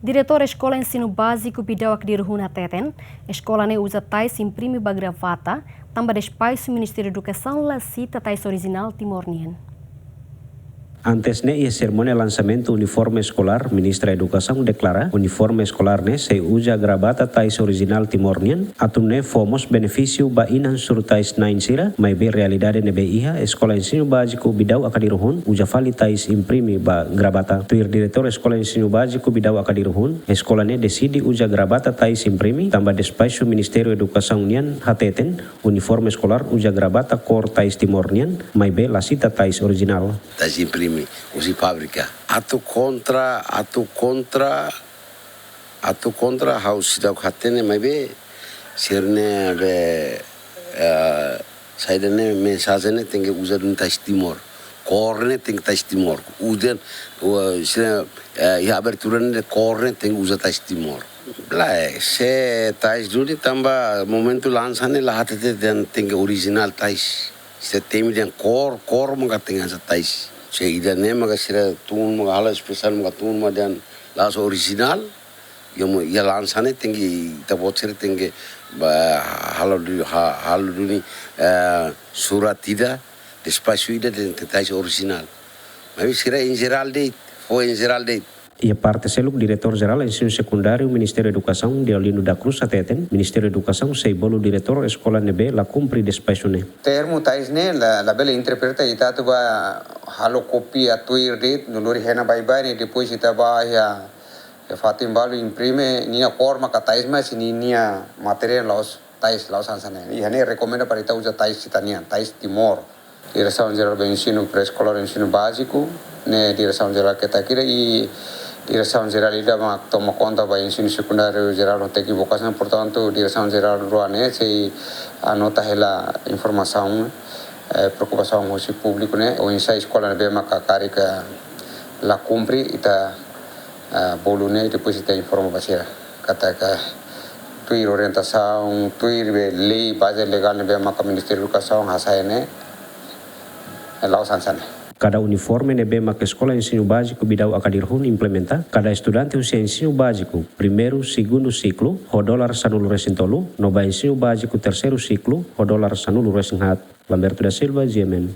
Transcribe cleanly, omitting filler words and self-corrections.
Diretor Escola Ensino Básico Bidau Akdirhuna Teten, escola ne usa tais imprime bagravata, também despaço Ministério da Educação la cita tais original timornian. Antes ne cerimônia lançamento uniforme escolar, ministra da Educação declara uniforme escolar ne se usa gravata tais original timornian, atune fomos benefício ba inan sur tais nain sira, mai be realidade ne be iha escola ensino básico Bidau Akdirhun uja fali tais imprime ba gravata. Tuir diretor escola ensino básico Bidau Akdirhun, escola ne decide uja gravata tais imprime, tambah despaço Ministério da Educação nian hateten uniforme escolar uja gravata cor tais timornian, mai be la cita tais original. Tais imprime usi fábrica. Atu contra house dak hatene mai be serne be saidane mensagem ne tem que usar no tais timor. Corne tem que tais timor. Udan sira e abertura ne corne tem que usar tais timor. Lá se tais duri tamba momento lançane lá hatete tem que original tais. Se tem den cor mga tem asa tais. Sehingga ne maga sira tun maga hala spesial maga tun dan las original ya lansane tinggi tabot tinggi halo duni surat tidak despacio ida dan tais original mas sira in geral date Ia parte seluk Diretor Geral Ensino Secundário Ministério da Educação de Aulino da Cruz Ateten, Ministério da Educação seibolo Diretor Escola Nebe la cumpri despaço ne. Termo tais ne la bela interpreta ita tu ba halo copy atuir date nuluri hena bye ne depois ita ba ya fatim balu imprime nia forma ka tais mas nia material laos ansane. Ia ne recomenda para ita usa tais citania tais timor. Direção Geral do Ensino Pré-Escolar e Ensino Básico, né, Direção Geral que está aqui e Direção Geral ida toma conta do ensino secundário geral não tem equivocação, portanto Direção Geral ruane se anota ela informação, preocupação com o público, né, o ensaio escola ne bema kakari que la cumpre ita bolu ne depois ita informa basira kata ka tuir orientação, tuir lei base legal ne bema ka Ministério da Educação hasai ne Cada uniforme nebe mak escola ensino básico Bidau Akdirhun implementa, cada estudante usia ensino básico primeiro, segundo ciclo, $1 sanulu resintolu, nova ensino básico terceiro ciclo, $1 sanulu resinhat. Lamberto da Silva, GMN.